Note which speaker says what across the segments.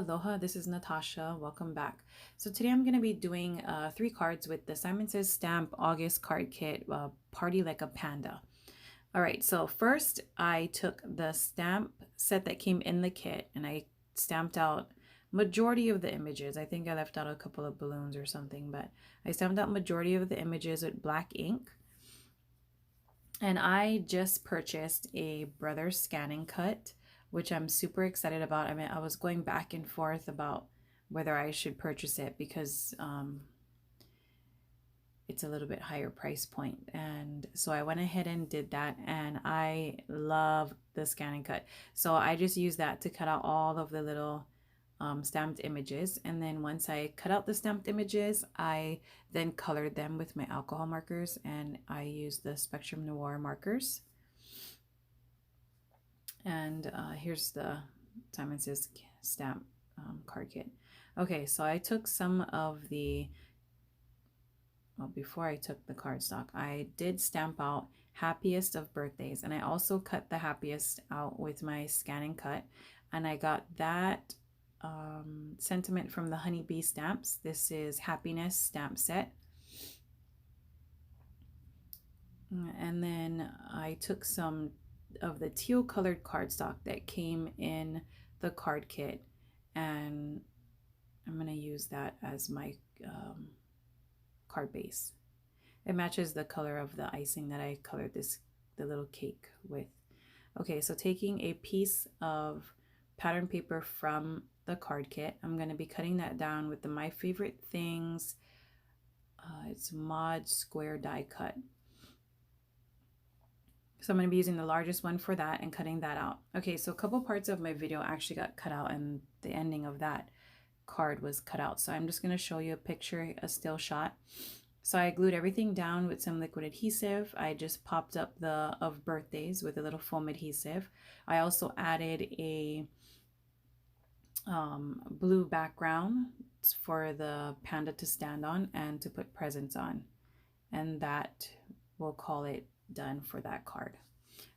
Speaker 1: Aloha, this is Natasha. Welcome back. So today I'm going to be doing 3 cards with the Simon Says Stamp August card kit, Party Like a Panda. All right, so first I took the stamp set that came in the kit and I stamped out majority of the images. I think I left out a couple of balloons or something, but I stamped out majority of the images with black ink. And I just purchased a Brothers Scan and Cut, which I'm super excited about. I mean, I was going back and forth about whether I should purchase it because it's a little bit higher price point. And so I went ahead and did that, and I love the Scan and Cut. So I just used that to cut out all of the little stamped images, and then once I cut out the stamped images, I then colored them with my alcohol markers, and I used the Spectrum Noir markers. And here's the Simon Says Stamp card kit. Okay, so I took some of the, well, before I took the cardstock, I did stamp out happiest of birthdays, and I also cut the happiest out with my Scan and Cut, and I got that sentiment from the Honeybee Stamps. This is Happiness stamp set. And then I took some of the teal colored cardstock that came in the card kit, and I'm going to use that as my card base. It matches the color of the icing that I colored the little cake with. Okay, so taking a piece of pattern paper from the card kit, I'm going to be cutting that down with the My Favorite Things. It's Mod Square Die Cut. So I'm going to be using the largest one for that and cutting that out. Okay, so a couple parts of my video actually got cut out, and the ending of that card was cut out. So I'm just going to show you a picture, a still shot. So I glued everything down with some liquid adhesive. I just popped up the of birthdays with a little foam adhesive. I also added a blue background for the panda to stand on and to put presents on. And that, we'll call it done for that card.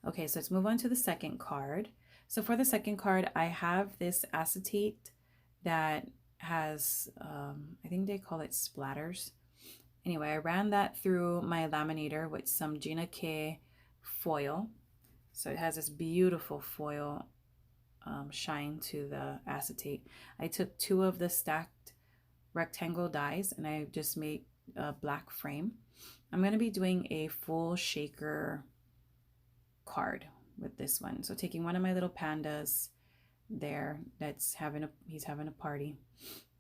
Speaker 1: Okay, so let's move on to the second card. So for the second card, I have this acetate that has, I think they call it splatters. Anyway, I ran that through my laminator with some Gina K foil. So it has this beautiful foil shine to the acetate. I took 2 of the stacked rectangle dies and I just made a black frame. I'm going to be doing a full shaker card with this one. So taking one of my little pandas there that's he's having a party.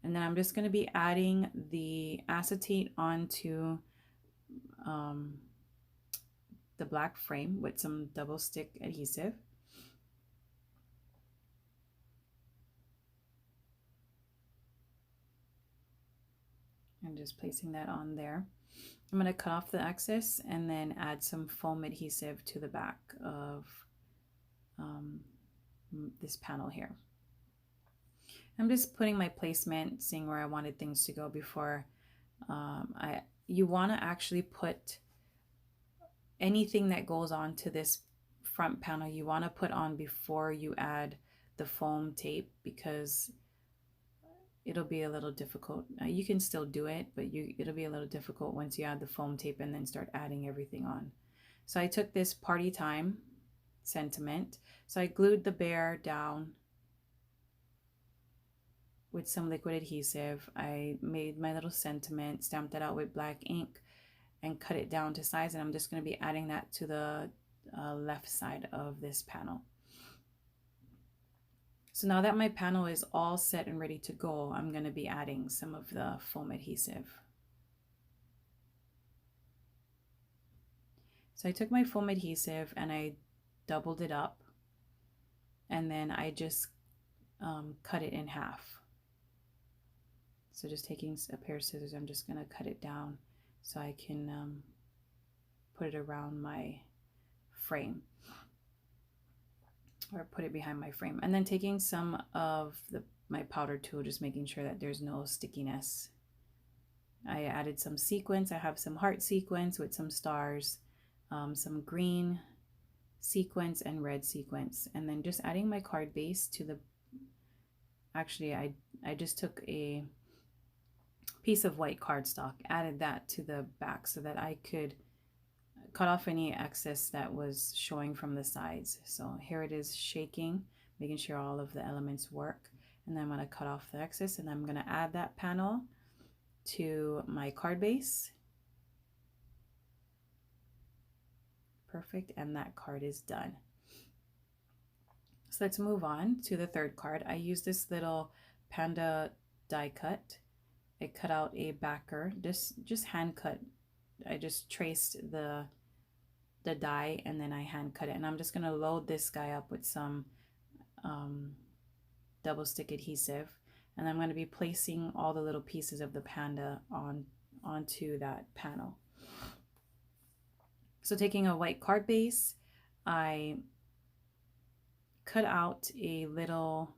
Speaker 1: And then I'm just going to be adding the acetate onto the black frame with some double stick adhesive. I'm just placing that on there. I'm going to cut off the excess and then add some foam adhesive to the back of this panel here. I'm just putting my placement, seeing where I wanted things to go before you want to actually put anything that goes on to this front panel, you want to put on before you add the foam tape, because it'll be a little difficult. You can still do it, but it'll be a little difficult once you add the foam tape and then start adding everything on. So I took this Party Time sentiment. So I glued the bear down with some liquid adhesive. I made my little sentiment, stamped it out with black ink, and cut it down to size. And I'm just going to be adding that to the left side of this panel. So now that my panel is all set and ready to go, I'm going to be adding some of the foam adhesive. So I took my foam adhesive and I doubled it up, and then I just cut it in half. So just taking a pair of scissors, I'm just going to cut it down so I can put it around my frame, or put it behind my frame. And then taking some of my powder tool, just making sure that there's no stickiness. I added some sequins. I have some heart sequins with some stars, some green sequins and red sequins, and then just adding my card base to the actually I just took a piece of white cardstock, added that to the back so that I could cut off any excess that was showing from the sides. So here it is shaking, making sure all of the elements work. And then I'm going to cut off the excess, and I'm going to add that panel to my card base. Perfect, and that card is done. So let's move on to the third card. I use this little panda die cut. I cut out a backer, just hand cut. I just traced the die and then I hand cut it. And I'm just going to load this guy up with some double stick adhesive. And I'm going to be placing all the little pieces of the panda onto that panel. So taking a white card base, I cut out a little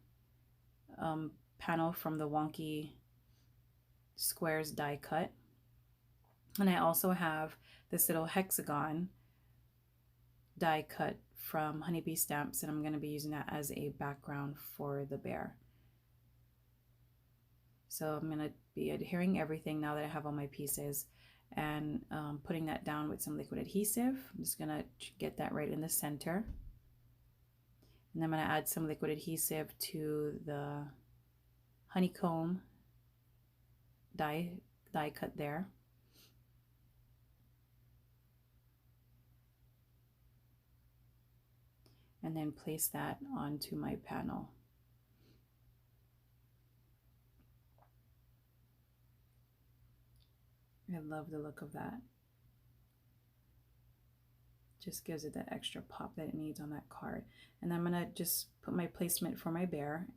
Speaker 1: panel from the wonky squares die cut. And I also have this little hexagon die cut from Honeybee Stamps, and I'm going to be using that as a background for the bear. So I'm going to be adhering everything now that I have all my pieces, and putting that down with some liquid adhesive. I'm just going to get that right in the center. And I'm going to add some liquid adhesive to the honeycomb die cut there. And then place that onto my panel. I love the look of that. Just gives it that extra pop that it needs on that card. And I'm gonna just put my placement for my bear.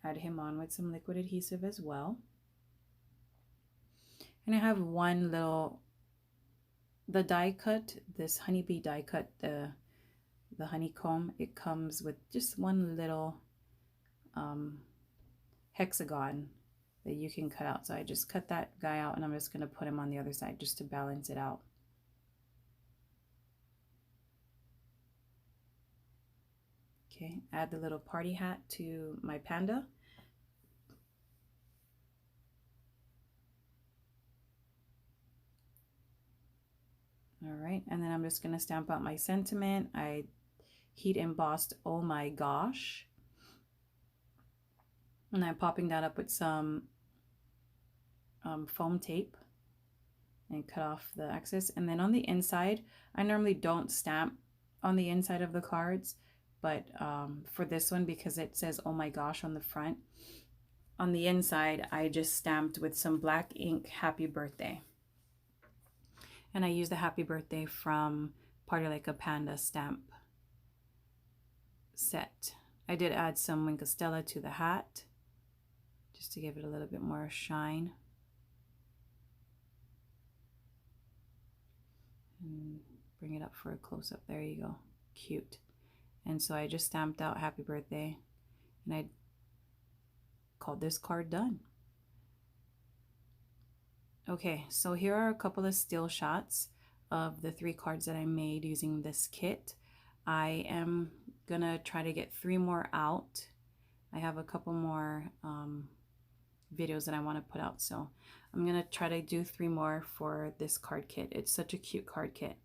Speaker 1: Add him on with some liquid adhesive as well. And I have one little, the die cut, this honeybee die cut, the honeycomb, it comes with just one little hexagon that you can cut out. So I just cut that guy out, and I'm just going to put him on the other side just to balance it out. Okay, add the little party hat to my panda. All right, and then I'm just going to stamp out my sentiment. I heat embossed "Oh my gosh," and I'm popping that up with some foam tape and cut off the excess. And then on the inside, I normally don't stamp on the inside of the cards, but for this one, because it says "Oh my gosh" on the front, on the inside I just stamped with some black ink "Happy Birthday." And I use the Happy Birthday from Party Like a Panda stamp set. I did add some Wink of Stella to the hat just to give it a little bit more shine. And bring it up for a close-up. There you go. Cute. And so I just stamped out Happy Birthday, and I called this card done. Okay, so here are a couple of still shots of the 3 cards that I made using this kit. I am gonna try to get 3 more out. I have a couple more videos that I want to put out, so I'm gonna try to do 3 more for this card kit. It's such a cute card kit.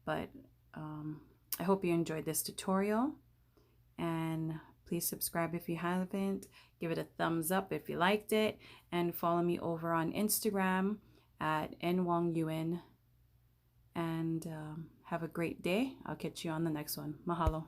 Speaker 1: But I hope you enjoyed this tutorial, and please subscribe if you haven't. Give it a thumbs up if you liked it, and follow me over on Instagram at nwongyuan. And have a great day. I'll catch you on the next one. Mahalo.